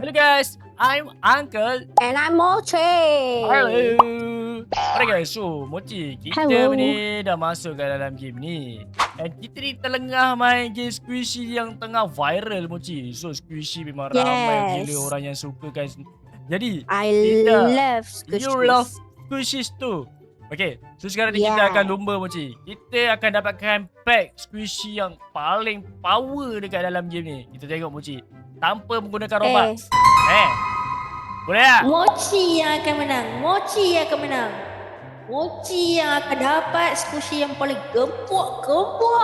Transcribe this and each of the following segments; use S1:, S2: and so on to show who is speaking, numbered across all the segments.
S1: Hello guys, I'm Uncle.
S2: And I'm Mochi.
S1: Hello. Alright guys, so Mochi, kita
S2: Hello.
S1: ni dah masuk ke dalam game ni. Dan kita ni tengah main game squishy yang tengah viral Mochi. So squishy memang ramai gila orang yang suka guys. Jadi,
S2: I love squishies.
S1: You love squishies too. Okay, so sekarang ni kita akan lomba Mochi. Kita akan dapatkan pack squishy yang paling power dekat dalam game ni. Kita tengok Mochi. Tanpa menggunakan Robux. Boleh tak?
S2: Mochi yang akan menang. Mochi yang akan menang. Mochi yang akan dapat squishy yang paling gempuk-gempuk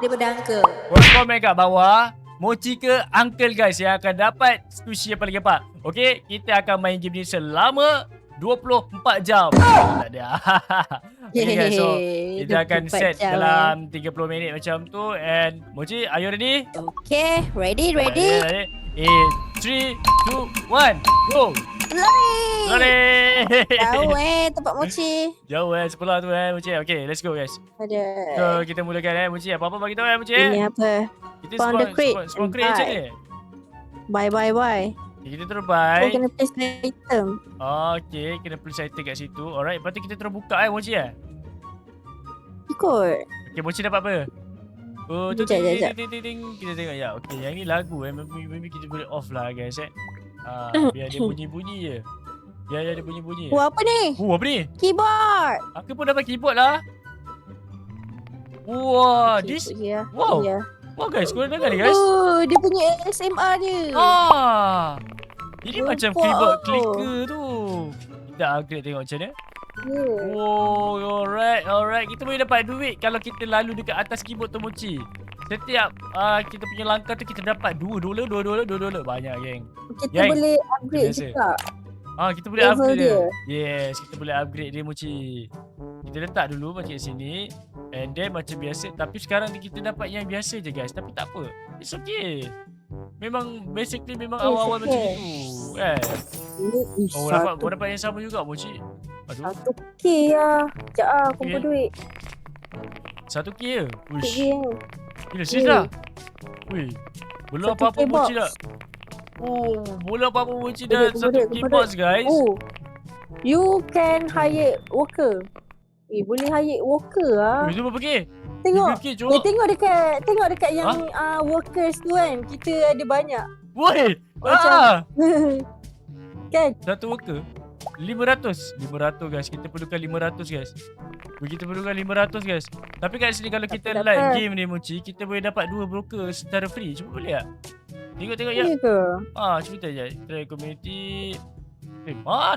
S2: daripada Uncle.
S1: Buat komen kat bawah, Mochi ke Uncle guys yang akan dapat squishy yang paling gempuk. Okay, kita akan main game ni selama 24 jam. Tak ada. Okay guys, so kita akan set dalam 30 minit macam tu. And Mochi, are you ready?
S2: Okay, ready?
S1: In 3, 2, 1, go! Lari!
S2: Jauh tempat Mochi.
S1: Jauh sebelah tu Mochi. Okay, let's go guys.
S2: Ada.
S1: So kita mulakan Mochi. Apa-apa bagi tahu Mochi.
S2: Ini apa?
S1: Kita
S2: Found the crate.
S1: spawn crate macam ni. Okay,
S2: Bye.
S1: kita terus buy.
S2: Kena place item.
S1: Okay, kena place item kat situ. Alright, lepas tu kita terus buka Mochi
S2: Ikut.
S1: Okay, Mochi dapat apa? Oh, tu
S2: Sekejap.
S1: kita tengok ya. Okay, yang ni lagu maybe kita boleh off lah guys biar dia bunyi-bunyi je. Biar dia ada bunyi-bunyi.
S2: Wah, apa ni?
S1: Apa ni?
S2: Keyboard.
S1: Aku pun dapat keyboard lah. Wah, this. Wow.
S2: Yeah.
S1: Wah guys, korang dengar ni guys.
S2: Oh, dia punya ASMR dia.
S1: Ini macam keyboard clicker tu. Kita upgrade tengok macam mana. Oh, alright. Kita boleh dapat duit kalau kita lalu dekat atas keyboard tu Mochi. Setiap kita punya langkah tu kita dapat $2. Banyak geng.
S2: Kita boleh upgrade juga.
S1: Kita boleh upgrade dia. Yes, kita boleh upgrade dia Mochi. Kita letak dulu macam sini. And then macam biasa. Tapi sekarang ni kita dapat yang biasa je guys. Tapi tak apa. It's okay. Memang basically awal-awal macam itu. Dapat yang sama juga Mochi. Aduh.
S2: 1K lah. Sekejap kumpul duit.
S1: 1K je? Wish. Gila, serius lah? Wih. Belum apa-apa Mochi dah. Oh, belum apa-apa Mochi dah 1K box guys.
S2: Oh. You can hire worker. Boleh hire worker lah.
S1: Itu berapa K?
S2: Tengok. Tengok dekat yang
S1: Ha?
S2: workers tu kan. Kita ada banyak.
S1: Woi.
S2: Macam kan?
S1: Satu worker 500 guys. Kita perlukan 500 guys. Kita perlukan 500 guys. Tapi kat sini kalau kita like game ni Mochi, kita boleh dapat 2 broker secara free. Cuba boleh tak? Tengok ya. Cuba try je. Try community.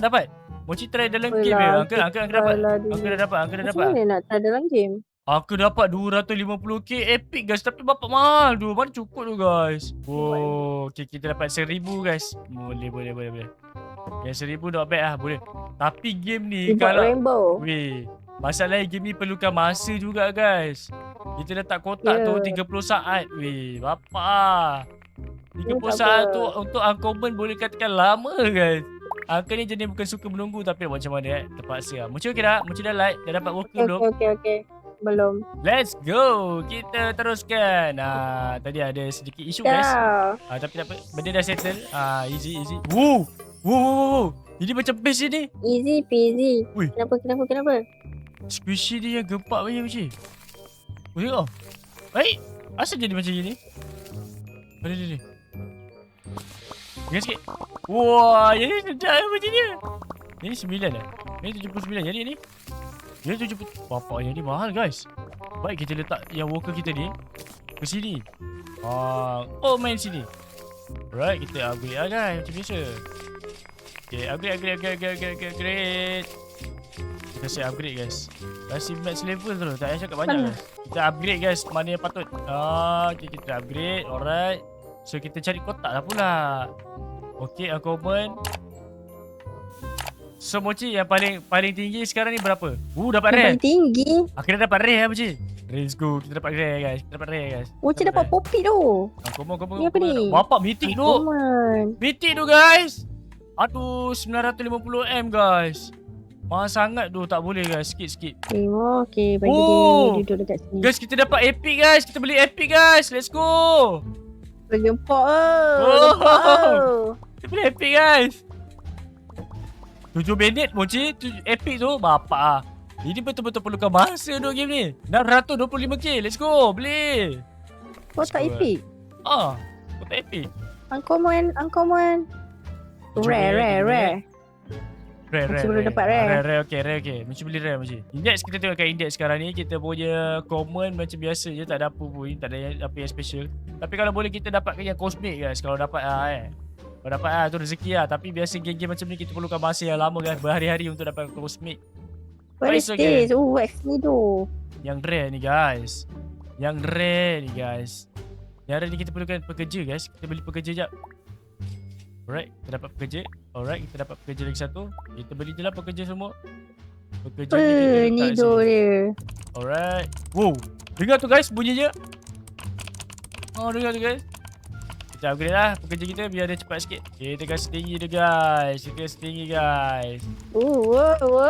S1: Dapat. Mochi try dalam game ni. Angka dapat. Angka dah dapat.
S2: Macam mana nak try dalam game?
S1: Aku dapat 250k epic guys. Tapi bapak mahal tu. Mana cukup tu guys. Okay, kita dapat 1000 guys. Boleh. Yang 1000 not bad lah. Boleh. Tapi game ni kalau
S2: Rainbow.
S1: masalahnya game ni perlukan masa juga guys. Kita letak kotak tu 30 saat. Bapak 30 saat tu untuk uncommon boleh katakan lama guys. Angka ni jenis bukan suka menunggu. Tapi macam mana terpaksa lah. Mochi okey dah? Mochi dah like? Dah dapat worker belum?
S2: Okay. Belum.
S1: Let's go. Kita teruskan. Tadi ada sedikit isu guys. Tapi tak apa. Benda dah settle. Easy. Wow. Ini macam base ni.
S2: Easy peasy.
S1: Ui.
S2: Kenapa?
S1: Squishy dia yang gempak banyak macam ni. Tengok. Baik. Asal jadi macam ni? Mana dia ni? Dengar sikit. Wah, yang ni sedap macam ni. Ini 9 lah. Ini 79. Jadi ni. Dia 70. Bapak yang ni mahal guys. Baik kita letak yang worker kita ni ke sini. Main sini. Alright, kita upgrade lah guys. Macam biasa. Okay, upgrade. Kita kasi upgrade guys. Kasi max level tu. Tak payah cakap banyak guys. Kita upgrade guys. Mana yang patut. Okay, kita upgrade. Alright. So kita cari kotak lah pula. Okay, uncommon. So Mochi yang paling tinggi sekarang ni berapa? Dapat rare.
S2: Paling tinggi.
S1: Akhirnya dapat rare Mochi. Let's go. Kita dapat rare guys.
S2: Mochi dapat poppy tu.
S1: Common.
S2: Ni apa ni?
S1: Bapak mythic tu. Mythic tu guys. Aduh 950M guys. Mahal sangat tu. Tak boleh guys. Skip.
S2: Okay, bagi dia duduk dekat sini.
S1: Guys, kita dapat epic guys. Kita beli epic guys. Let's go.
S2: Gempok.
S1: boleh epic guys. 7 minit mochi epic tu bapak. Ini betul-betul perlukan masa tu game ni. 625k. Let's go. Boleh.
S2: Kau tak epic?
S1: Kau tak epic.
S2: Uncommon. Rare. Macam baru dapat rare.
S1: Rare okey. Macam beli rare macam. Index kita tengok kat index sekarang ni kita punya common macam biasa je, tak ada apa pun, tak ada apa yang special. Tapi kalau boleh kita dapatkan yang cosmic guys, kalau dapat Kalau dapat tu rezeki lah. Tapi biasa game-game macam ni kita perlukan masa yang lama guys, berhari-hari untuk dapat cosmic.
S2: What is this? Wax ni tu.
S1: Yang rare ni guys. Yang rare ni kita perlukan pekerja guys. Kita beli pekerja jap. Alright, kita dapat pekerja. Alright, kita dapat pekerja lagi satu. Kita beli je lah pekerja semua. Pekerja
S2: ni do dia.
S1: Alright. Wow, dengar tu guys bunyi je. Dengar tu guys. Kita upgrade lah pekerja kita biar dia cepat sikit. Kita kasi tinggi dia guys.
S2: Wow.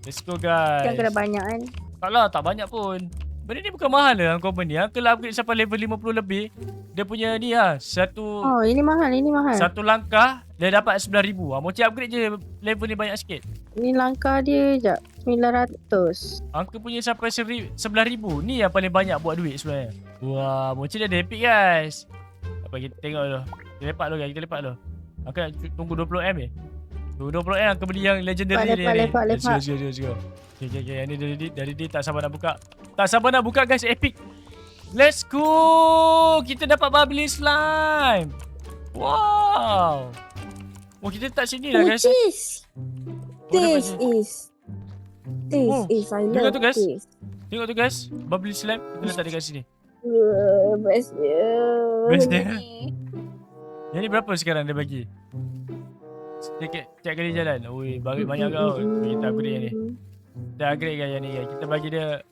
S1: Let's go guys.
S2: Yang kena banyak kan.
S1: Taklah, tak banyak pun. Benda ni bukan mahal lah uncommon ni. Kalau upgrade sampai level 50 lebih, dia punya ni lah satu.
S2: Ini mahal.
S1: Satu langkah dia dapat 9,000. Mochi upgrade je level ni banyak sikit.
S2: Ni langkah dia jap 900.
S1: Angka punya sampai 11,000. Ni yang paling banyak buat duit sebenarnya. Wah, Mochi dah ada epic guys. Apa kita tengok dulu. Kita lepak dulu. Angka tunggu 20M ni. Tunggu 20M angka beli yang legendary ni.
S2: Lepak.
S1: Let's go. Okay. Yang ni dari dia tak sabar nak buka. Guys, epic. Let's go. Kita dapat bubbly slime. Wow. Kita tak sini lah guys.
S2: This is I love
S1: tu guys.
S2: this.
S1: Tengok tu guys. Bubbly slime kita letak dekat sini.
S2: Best dia.
S1: Yang ni berapa sekarang dia bagi? Setiap kali jalan. Ui, bagi banyak kau. Kita upgrade yang ni. Kita upgrade kan yang ni. Kita bagi dia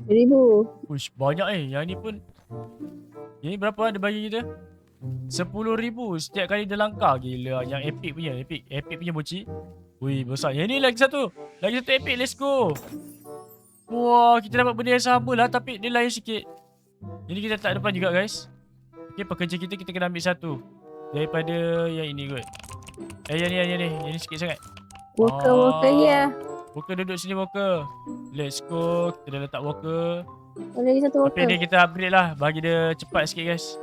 S2: 1,000.
S1: Uish, banyak Yang ni pun. Yang ni berapa dia bagi kita? 10,000 setiap kali dia langkah. Gila. Yang epic punya. Epic punya mochi. Wih, besar. Yang ni lagi satu epic. Let's go. Wah, kita dapat benda yang sama lah. Tapi dia lain sikit. Ini kita tak depan juga guys. Okay, pekerja kita kena ambil satu daripada yang ini kot. Yang ni sikit sangat.
S2: Worker ya.
S1: Worker duduk sini worker. Let's go. Kita dah letak worker.
S2: Ada lagi satu worker.
S1: Tapi ni kita upgrade lah. Bagi dia cepat sikit guys.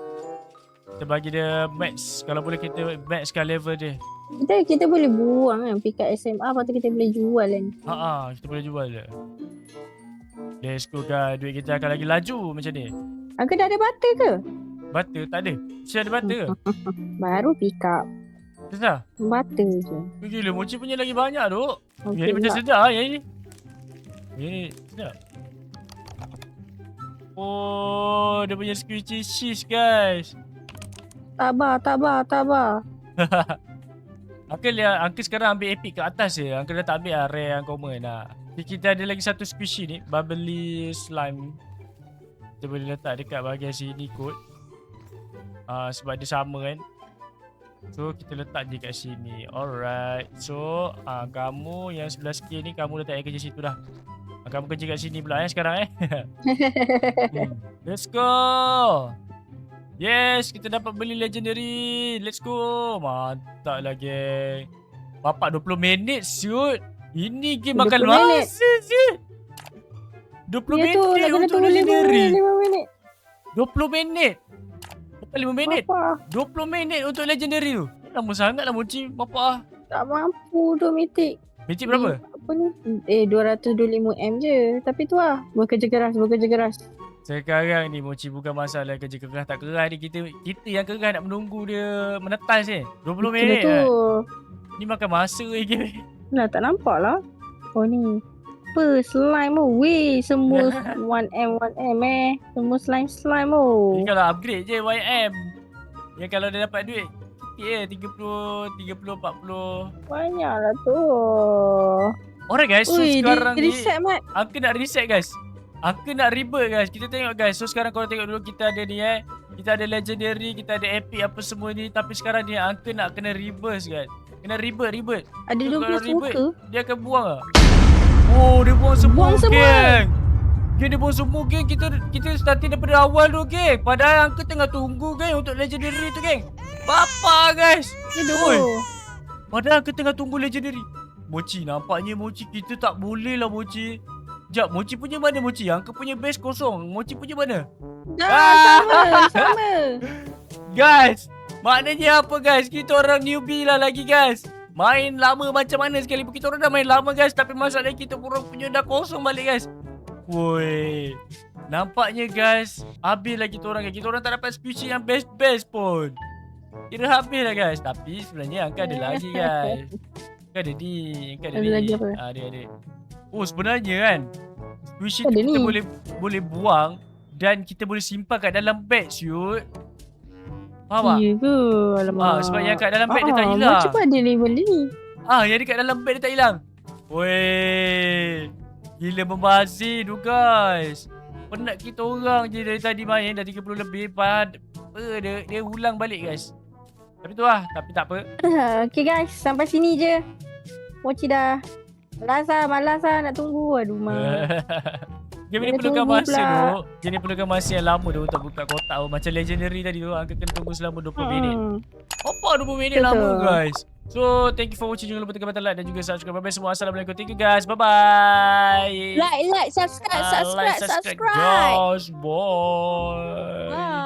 S1: Kita bagi dia max. Kalau boleh kita maxkan level dia.
S2: Kita boleh buang kan pikat SMA. Lepas tu kita boleh jual kan.
S1: Kita boleh jual je. Let's go guys. Duit kita akan lagi laju macam ni.
S2: Angka dah ada butter ke?
S1: Butter tak ada. Mesti ada butter ke?
S2: Baru pick up.
S1: Sedar?
S2: Butter je.
S1: Gila, mochi punya lagi banyak tu.
S2: Okay,
S1: yang ni macam sedar yang ni. Yang ni sedar. Oh, dia punya squishy cheese guys.
S2: Tabah.
S1: Uncle sekarang ambil epic kat atas je. Uncle dah tak ambil lah rare uncommon lah. Kita ada lagi satu squishy ni. Bubbly slime. Kita boleh letak dekat bahagian sini kot. Sebab dia sama kan. So kita letak je kat sini. Alright. So kamu yang 11k ni kamu letak kerja situ dah. Kamu kerja kat sini pula sekarang Let's go. Yes, kita dapat beli legendary. Let's go. Mantap lah geng. Bapak 20 minit siut. Ini game makan masa siut. 20 minit untuk legendary. 20 minit. Bukan 5 minit.
S2: Bapak.
S1: 20 minit untuk legendary tu. Lama sangat lah mochi. Bapak.
S2: Tak mampu tu Mythic.
S1: Mythic berapa?
S2: Apa ni? 225M je. Tapi tu lah. Bekerja keras.
S1: Sekarang ni mochi bukan masalah kerja keras tak keras ni. Kita yang keras nak menunggu dia menetas ni. 20 minit lah. Ni makan masa game.
S2: Nah, tak nampak lah. Oh ni. Apa? Slime tu. Weh, semua 1M Semua slime tu.
S1: Ni kalau upgrade je YM. Yang kalau dia dapat duit. 30, 40.
S2: Banyak lah tu.
S1: Alright guys, so sekarang ni
S2: reset Mat.
S1: Angka nak reset guys. Angka nak reboot guys. Kita tengok guys. So sekarang korang tengok dulu kita ada ni kita ada legendary, kita ada epic apa semua ni. Tapi sekarang ni angka nak kena reverse guys. Kena reboot.
S2: Ada
S1: so,
S2: 12 worker.
S1: Dia akan buang lah. Oh, dia buang semua geng. Dia buang semua geng. Kita starting daripada awal tu geng. Padahal angka tengah tunggu geng untuk legendary tu geng. Bapa guys. Oi.
S2: Aduh.
S1: Padahal kita tengah tunggu legendary. Mochi, nampaknya Mochi kita tak boleh lah Mochi. Sekejap, Mochi punya mana Mochi? Yang punya base kosong. Mochi punya mana?
S2: Sama.
S1: Guys, maknanya apa guys? Kita orang newbie lah lagi guys. Main lama macam mana sekalipun kita orang dah main lama guys. Tapi masalahnya kita orang punya dah kosong balik guys. Woi. Nampaknya guys, habis lah kita orang. Kita orang tak dapat squishy yang best-best pun. Kira habis lah guys. Tapi sebenarnya angka ada lagi guys. Angka ada ni. Angka ada
S2: Ada
S1: ni.
S2: lagi apa?
S1: Ada. Oh sebenarnya kan, squishy tu
S2: Ada
S1: kita
S2: ni.
S1: boleh buang. Dan kita boleh simpan kat dalam bag siut. Faham tak?
S2: Ya ke? Alamak.
S1: Sebab yang kat dalam bag dia tak hilang.
S2: Macam mana ada level ni?
S1: Yang dekat dalam bag dia tak hilang. Weh. Gila membazir tu guys. Penat kita orang je dari tadi main dah 30 lebih. Dia ulang balik guys. Tapi tu lah. Tapi tak apa.
S2: Okay guys, sampai sini je. Mochi dah malas lah nak tunggu. Aduh mak.
S1: Game ni
S2: Kena
S1: perlukan
S2: tunggu
S1: masa
S2: pula.
S1: tu. Game ni perlukan masa yang lama tu untuk buka kotak tu. Macam legendary tadi tu. Angka kena tunggu selama 20 minit. Apa 20 minit
S2: Betul.
S1: lama guys. So thank you for watching. Jangan lupa tekan button like dan juga subscribe. Bye bye semua. Assalamualaikum. Thank you guys. Bye bye.
S2: Like, subscribe.
S1: Guys, boy.
S2: Bye.